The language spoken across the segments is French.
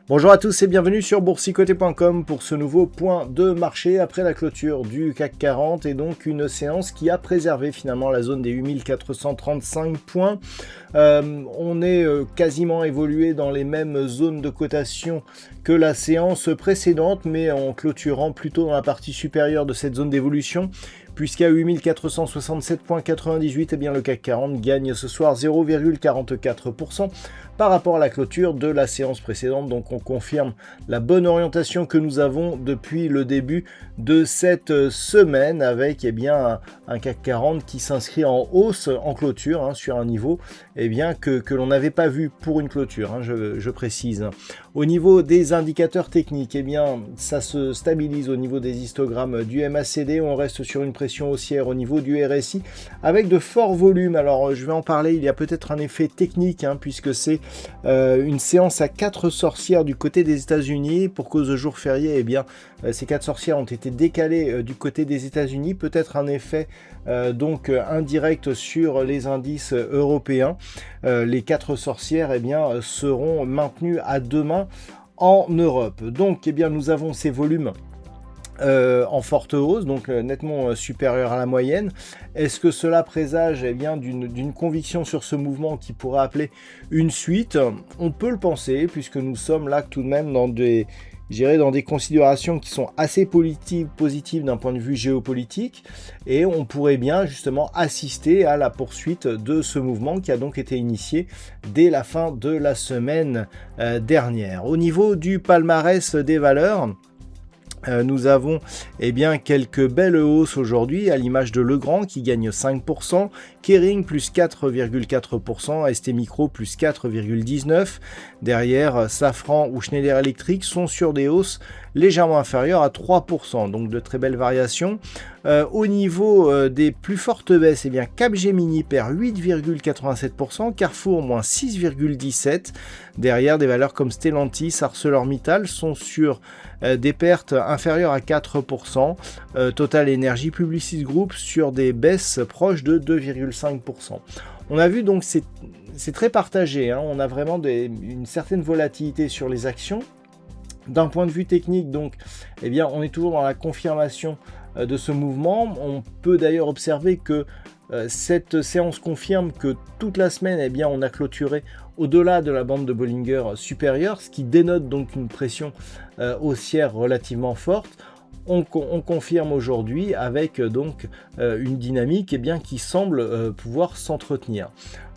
Bonjour à tous et bienvenue sur boursicoté.com pour ce nouveau point de marché après la clôture du CAC 40 et donc une séance qui a préservé finalement la zone des 8435 points. On est quasiment évolué dans les mêmes zones de cotation que la séance précédente, mais en clôturant plutôt dans la partie supérieure de cette zone d'évolution, puisqu'à 8467,98, eh bien le CAC 40 gagne ce soir 0,44% par rapport à la clôture de la séance précédente. Donc on confirme la bonne orientation que nous avons depuis le début de cette semaine avec un CAC 40 qui s'inscrit en hausse en clôture sur un niveau que l'on n'avait pas vu pour une clôture, je précise. Au niveau des indicateurs techniques, ça se stabilise au niveau des histogrammes du MACD, on reste sur une pression haussière au niveau du RSI avec de forts volumes. Alors je vais en parler, il y a peut-être un effet technique puisque c'est une séance à 4 sorcières du côté des États-Unis pour cause de jour férié. Ces 4 sorcières ont été décalées du côté des États-Unis, peut-être un effet indirect sur les indices européens. Les 4 sorcières seront maintenues à demain en Europe. Donc nous avons ces volumes en forte hausse, donc nettement supérieur à la moyenne. Est-ce que cela présage d'une conviction sur ce mouvement qui pourrait appeler une suite? On peut le penser, puisque nous sommes là tout de même dans des considérations qui sont assez positives d'un point de vue géopolitique, et on pourrait bien justement assister à la poursuite de ce mouvement qui a donc été initié dès la fin de la semaine dernière. Au niveau du palmarès des valeurs, nous avons quelques belles hausses aujourd'hui, à l'image de Legrand qui gagne 5%, Kering plus 4,4%, ST Micro plus 4,19%. Derrière, Safran ou Schneider Electric sont sur des hausses légèrement inférieures à 3%, donc de très belles variations. Au niveau des plus fortes baisses, Capgemini perd 8,87%, Carrefour moins 6,17%. Derrière, des valeurs comme Stellantis, ArcelorMittal sont sur des pertes inférieures à 4%. Total Energy, Publicis Group sur des baisses proches de 2,5%. On a vu donc c'est très partagé, on a vraiment une certaine volatilité sur les actions. D'un point de vue technique, donc, on est toujours dans la confirmation de ce mouvement. On peut d'ailleurs observer que cette séance confirme que toute la semaine, on a clôturé au-delà de la bande de Bollinger supérieure, ce qui dénote donc une pression haussière relativement forte. On confirme aujourd'hui avec une dynamique qui semble pouvoir s'entretenir.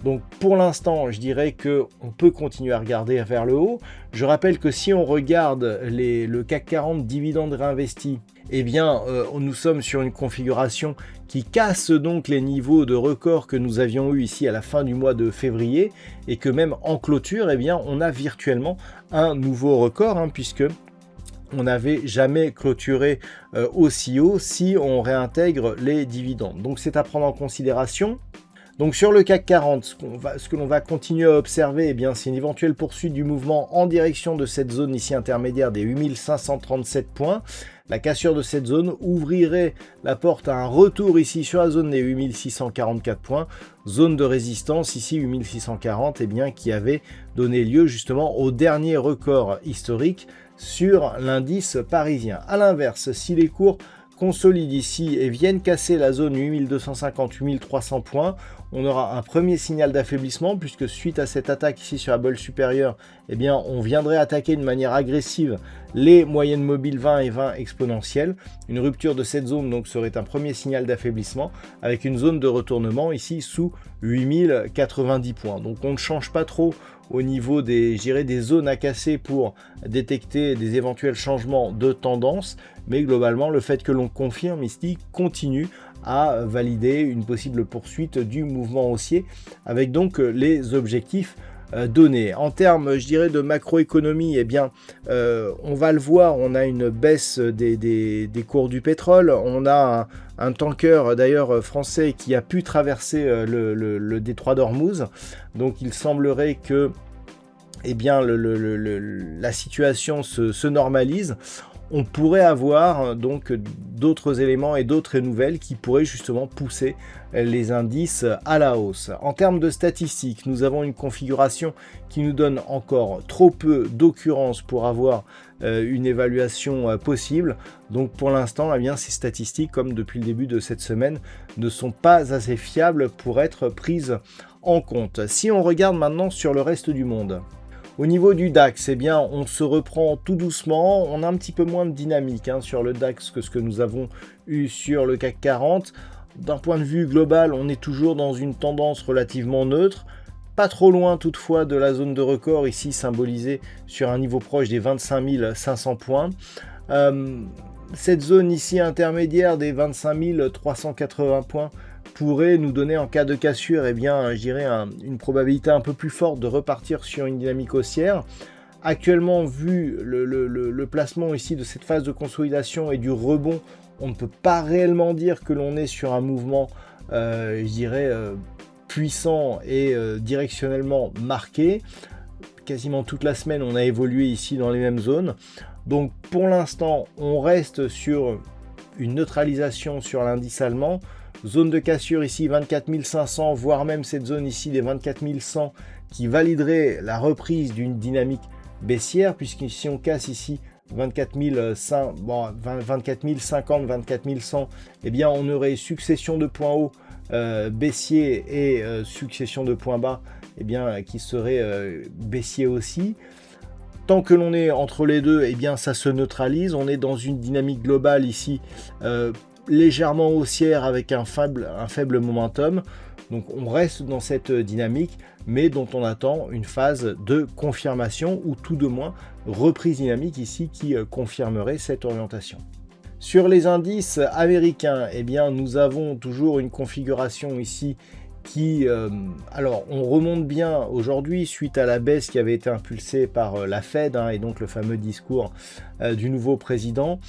Donc pour l'instant, je dirais qu'on peut continuer à regarder vers le haut. Je rappelle que si on regarde le CAC 40 dividendes réinvestis, nous sommes sur une configuration qui casse donc les niveaux de record que nous avions eu ici à la fin du mois de février, et que même en clôture, on a virtuellement un nouveau record, puisque on n'avait jamais clôturé aussi haut si on réintègre les dividendes. Donc c'est à prendre en considération. Donc sur le CAC 40, ce que l'on va continuer à observer, c'est une éventuelle poursuite du mouvement en direction de cette zone ici intermédiaire des 8537 points. La cassure de cette zone ouvrirait la porte à un retour ici sur la zone des 8644 points, zone de résistance ici 8640, qui avait donné lieu justement au dernier record historique sur l'indice parisien. A l'inverse, si les cours consolident ici et viennent casser la zone 8250-8300 points, on aura un premier signal d'affaiblissement, puisque suite à cette attaque ici sur la bolle supérieure, on viendrait attaquer de manière agressive les moyennes mobiles 20 et 20 exponentielles. Une rupture de cette zone donc serait un premier signal d'affaiblissement, avec une zone de retournement ici sous 8090 points. Donc on ne change pas trop au niveau des zones à casser pour détecter des éventuels changements de tendance, mais globalement le fait que l'on confirme ici continue à valider une possible poursuite du mouvement haussier, avec donc les objectifs donnés. En termes, de macroéconomie, on va le voir, on a une baisse des cours du pétrole, on a un tanker d'ailleurs français qui a pu traverser le détroit d'Ormuz, donc il semblerait que la situation se normalise. on pourrait avoir donc d'autres éléments et d'autres nouvelles qui pourraient justement pousser les indices à la hausse. En termes de statistiques, nous avons une configuration qui nous donne encore trop peu d'occurrences pour avoir une évaluation possible. Donc pour l'instant, eh bien, ces statistiques, comme depuis le début de cette semaine, ne sont pas assez fiables pour être prises en compte. Si on regarde maintenant sur le reste du monde, au niveau du DAX, eh bien, on se reprend tout doucement. On a un petit peu moins de dynamique sur le DAX que ce que nous avons eu sur le CAC 40. D'un point de vue global, on est toujours dans une tendance relativement neutre. Pas trop loin toutefois de la zone de record, ici symbolisée sur un niveau proche des 25 500 points. Cette zone ici intermédiaire des 25 380 points pourrait nous donner en cas de cassure, eh bien, je dirais une probabilité un peu plus forte de repartir sur une dynamique haussière. Actuellement, vu le placement ici de cette phase de consolidation et du rebond, on ne peut pas réellement dire que l'on est sur un mouvement, je dirais, puissant et directionnellement marqué. Quasiment toute la semaine, on a évolué ici dans les mêmes zones. Donc pour l'instant, on reste sur une neutralisation sur l'indice allemand. Zone de cassure ici 24 500, voire même cette zone ici des 24 100 qui validerait la reprise d'une dynamique baissière, puisqu'ici on casse ici 24 050, 24 100, eh bien on aurait succession de points hauts baissiers et succession de points bas eh bien, qui seraient baissiers aussi. Tant que l'on est entre les deux, eh bien ça se neutralise. On est dans une dynamique globale ici légèrement haussière avec un faible momentum. Donc on reste dans cette dynamique, mais dont on attend une phase de confirmation ou tout de moins reprise dynamique ici qui confirmerait cette orientation. Sur les indices américains, eh bien nous avons toujours une configuration ici qui, alors on remonte bien aujourd'hui suite à la baisse qui avait été impulsée par la Fed et donc le fameux discours du nouveau président.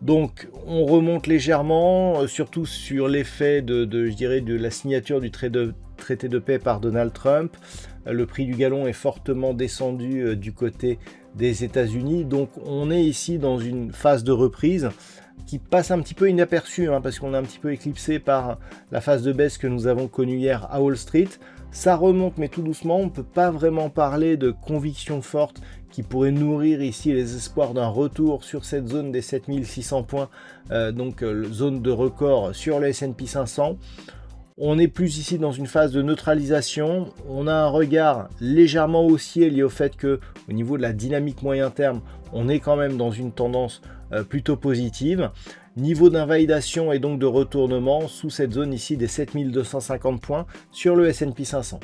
Donc on remonte légèrement, surtout sur l'effet je dirais, de la signature du traité de paix par Donald Trump. Le prix du gallon est fortement descendu du côté des États-Unis. Donc on est ici dans une phase de reprise qui passe un petit peu inaperçue parce qu'on est un petit peu éclipsé par la phase de baisse que nous avons connue hier à Wall Street. Ça remonte mais tout doucement, on ne peut pas vraiment parler de conviction forte qui pourrait nourrir ici les espoirs d'un retour sur cette zone des 7600 points, donc zone de record sur le S&P 500. On est plus ici dans une phase de neutralisation. On a un regard légèrement haussier lié au fait que au niveau de la dynamique moyen terme, on est quand même dans une tendance plutôt positive. Niveau d'invalidation et donc de retournement sous cette zone ici des 7250 points sur le S&P 500.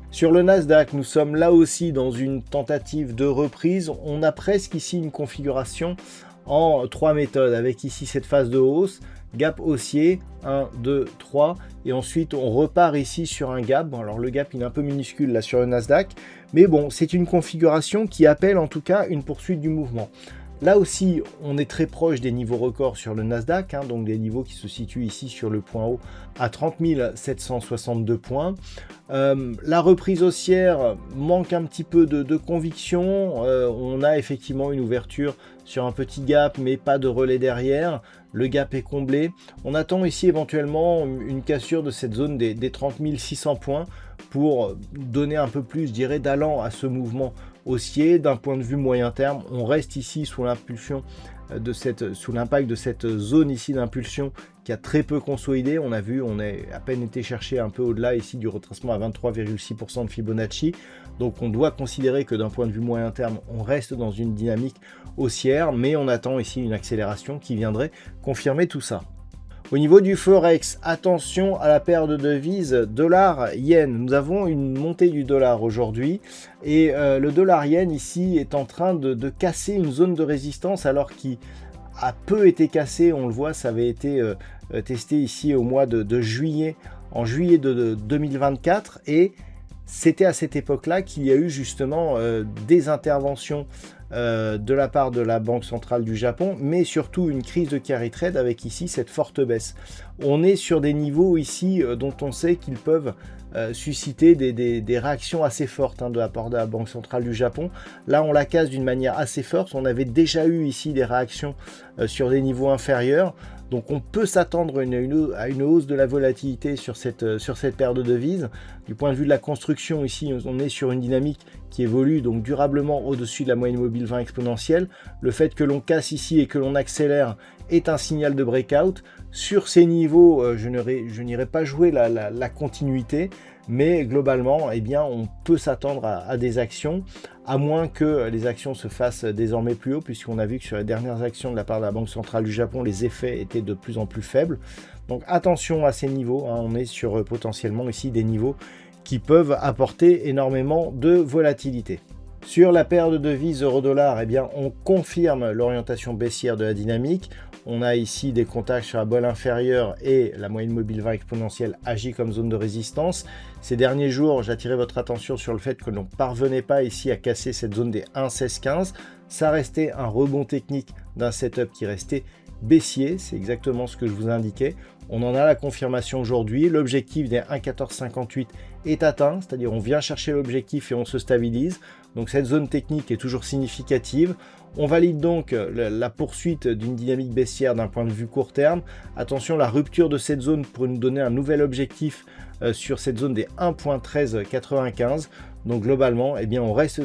Sur le Nasdaq, nous sommes là aussi dans une tentative de reprise. On a presque ici une configuration en 3 méthodes avec ici cette phase de hausse, gap haussier, 1, 2, 3 et ensuite on repart ici sur un gap. Bon, alors le gap il est un peu minuscule là sur le Nasdaq, mais bon c'est une configuration qui appelle en tout cas une poursuite du mouvement. Là aussi, on est très proche des niveaux records sur le Nasdaq, donc des niveaux qui se situent ici sur le point haut à 30 762 points. La reprise haussière manque un petit peu de conviction. On a effectivement une ouverture sur un petit gap, mais pas de relais derrière. Le gap est comblé. On attend ici éventuellement une cassure de cette zone des 30 600 points pour donner un peu plus, je dirais, d'allant à ce mouvement haussier. D'un point de vue moyen terme, on reste ici sous l'impulsion sous l'impact de cette zone ici d'impulsion qui a très peu consolidé. On a vu, on a à peine été chercher un peu au-delà ici du retracement à 23,6% de Fibonacci. Donc on doit considérer que d'un point de vue moyen terme, on reste dans une dynamique haussière, mais on attend ici une accélération qui viendrait confirmer tout ça. Au niveau du Forex, attention à la paire de devises dollar-yen. Nous avons une montée du dollar aujourd'hui et le dollar-yen ici est en train de casser une zone de résistance alors qu'il a peu été cassé. On le voit, ça avait été testé ici au mois de juillet, en juillet de 2024 et c'était à cette époque-là qu'il y a eu justement des interventions de la part de la Banque centrale du Japon, mais surtout une crise de carry trade avec ici cette forte baisse. On est sur des niveaux ici dont on sait qu'ils peuvent susciter des réactions assez fortes de la part de la Banque centrale du Japon. Là, on la casse d'une manière assez forte. On avait déjà eu ici des réactions sur des niveaux inférieurs. Donc on peut s'attendre à une hausse de la volatilité sur cette paire de devises. Du point de vue de la construction, ici, on est sur une dynamique qui évolue donc durablement au-dessus de la moyenne mobile 20 exponentielle. Le fait que l'on casse ici et que l'on accélère est un signal de breakout. Sur ces niveaux, je n'irai pas jouer la continuité, mais globalement, eh bien, on peut s'attendre à des actions, à moins que les actions se fassent désormais plus haut, puisqu'on a vu que sur les dernières actions de la part de la Banque centrale du Japon, les effets étaient de plus en plus faibles. Donc attention à ces niveaux, on est sur potentiellement ici des niveaux qui peuvent apporter énormément de volatilité. Sur la paire de devises euro-dollar, eh bien, on confirme l'orientation baissière de la dynamique. On a ici des contacts sur la bolle inférieure et la moyenne mobile 20 exponentielle agit comme zone de résistance. Ces derniers jours, j'attirais votre attention sur le fait que l'on ne parvenait pas ici à casser cette zone des 1,1615. Ça restait un rebond technique d'un setup qui restait baissier, c'est exactement ce que je vous indiquais. On en a la confirmation aujourd'hui. L'objectif des 1,1458 est atteint, c'est-à-dire on vient chercher l'objectif et on se stabilise. Donc cette zone technique est toujours significative. On valide donc la poursuite d'une dynamique baissière d'un point de vue court terme. Attention, la rupture de cette zone pourrait nous donner un nouvel objectif sur cette zone des 1,1395. Donc globalement, eh bien, on reste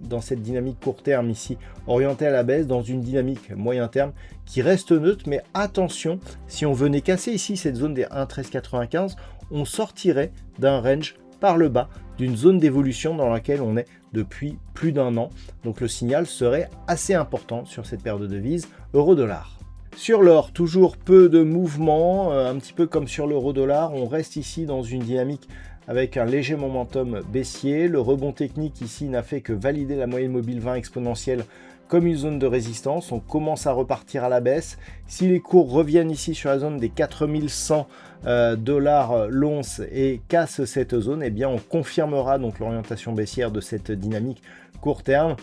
dans cette dynamique court terme ici, orientée à la baisse, dans une dynamique moyen terme qui reste neutre. Mais attention, si on venait casser ici cette zone des 1,1395, on sortirait d'un range par le bas, d'une zone d'évolution dans laquelle on est depuis plus d'un an. Donc le signal serait assez important sur cette paire de devises euro-dollar. Sur l'or, toujours peu de mouvements, un petit peu comme sur l'euro-dollar, on reste ici dans une dynamique avec un léger momentum baissier. Le rebond technique ici n'a fait que valider la moyenne mobile 20 exponentielle comme une zone de résistance. On commence à repartir à la baisse. Si les cours reviennent ici sur la zone des 4100 $ l'once et cassent cette zone, eh bien on confirmera donc l'orientation baissière de cette dynamique court terme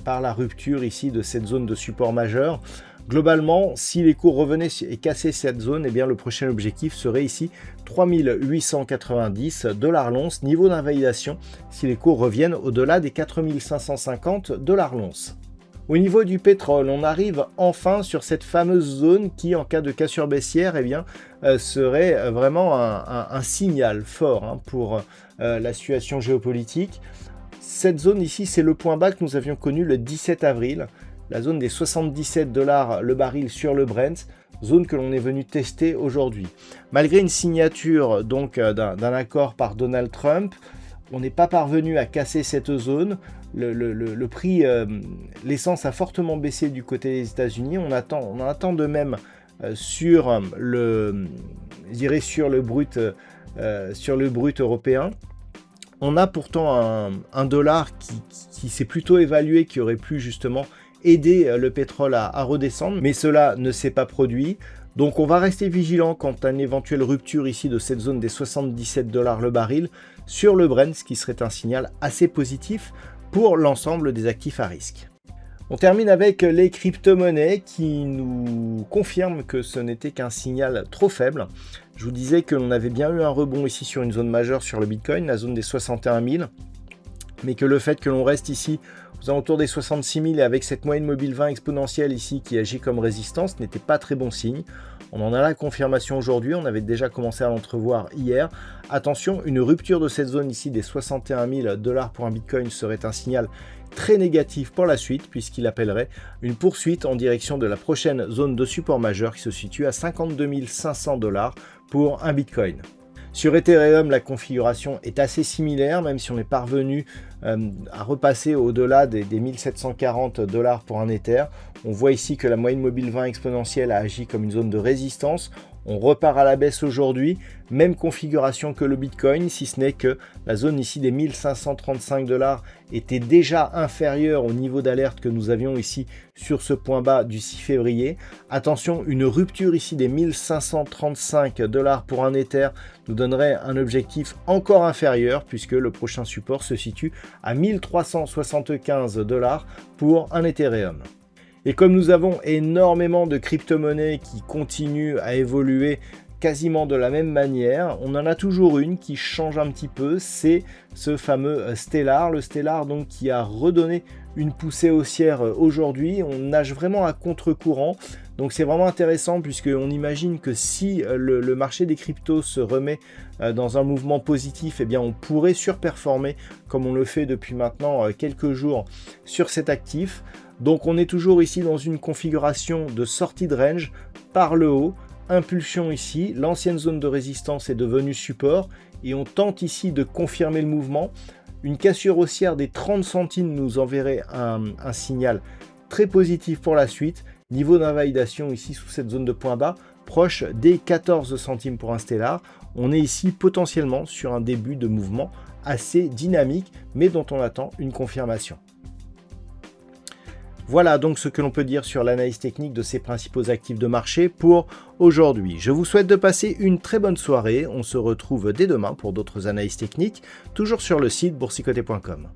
par la rupture ici de cette zone de support majeur. Globalement, si les cours revenaient et cassaient cette zone, eh bien le prochain objectif serait ici 3890 $ l'once, niveau d'invalidation si les cours reviennent au-delà des 4550 $ l'once. Au niveau du pétrole, on arrive enfin sur cette fameuse zone qui, en cas de cassure baissière, eh bien, serait vraiment un signal fort pour la situation géopolitique. Cette zone ici, c'est le point bas que nous avions connu le 17 avril, la zone des 77 $ le baril sur le Brent, zone que l'on est venu tester aujourd'hui. Malgré une signature donc d'un accord par Donald Trump, on n'est pas parvenu à casser cette zone. Le prix, l'essence a fortement baissé du côté des États-Unis. On attend de même sur le brut européen. On a pourtant un dollar qui s'est plutôt évalué, qui aurait pu justement aider le pétrole à redescendre, mais cela ne s'est pas produit. Donc on va rester vigilant quant à une éventuelle rupture ici de cette zone des 77 $ le baril sur le Brent, ce qui serait un signal assez positif pour l'ensemble des actifs à risque. On termine avec les crypto-monnaies qui nous confirment que ce n'était qu'un signal trop faible. Je vous disais que l'on avait bien eu un rebond ici sur une zone majeure sur le Bitcoin, la zone des 61 000, mais que le fait que l'on reste ici aux alentours des 66 000 et avec cette moyenne mobile 20 exponentielle ici qui agit comme résistance n'était pas très bon signe. On en a la confirmation aujourd'hui, on avait déjà commencé à l'entrevoir hier. Attention, une rupture de cette zone ici des 61 000 $ pour un Bitcoin serait un signal très négatif pour la suite puisqu'il appellerait une poursuite en direction de la prochaine zone de support majeur qui se situe à 52 500 $ pour un Bitcoin. Sur Ethereum, la configuration est assez similaire, même si on est parvenu à repasser au-delà des 1740 $ pour un Ether. On voit ici que la moyenne mobile 20 exponentielle a agi comme une zone de résistance. On repart à la baisse aujourd'hui, même configuration que le Bitcoin, si ce n'est que la zone ici des 1535 $ était déjà inférieure au niveau d'alerte que nous avions ici sur ce point bas du 6 février. Attention, une rupture ici des 1535 $ pour un Ether nous donnerait un objectif encore inférieur puisque le prochain support se situe à 1375 $ pour un Ethereum. Et comme nous avons énormément de crypto-monnaies qui continuent à évoluer quasiment de la même manière, on en a toujours une qui change un petit peu, c'est ce fameux Stellar. Le Stellar donc qui a redonné une poussée haussière aujourd'hui. On nage vraiment à contre-courant. Donc c'est vraiment intéressant puisqu'on imagine que si le marché des cryptos se remet dans un mouvement positif, eh bien on pourrait surperformer comme on le fait depuis maintenant quelques jours sur cet actif. Donc on est toujours ici dans une configuration de sortie de range par le haut, impulsion ici, l'ancienne zone de résistance est devenue support et on tente ici de confirmer le mouvement. Une cassure haussière des 30 centimes nous enverrait un signal très positif pour la suite. Niveau d'invalidation ici sous cette zone de point bas, proche des 14 centimes pour un Stellar. On est ici potentiellement sur un début de mouvement assez dynamique mais dont on attend une confirmation. Voilà donc ce que l'on peut dire sur l'analyse technique de ces principaux actifs de marché pour aujourd'hui. Je vous souhaite de passer une très bonne soirée. On se retrouve dès demain pour d'autres analyses techniques, toujours sur le site boursicoté.com.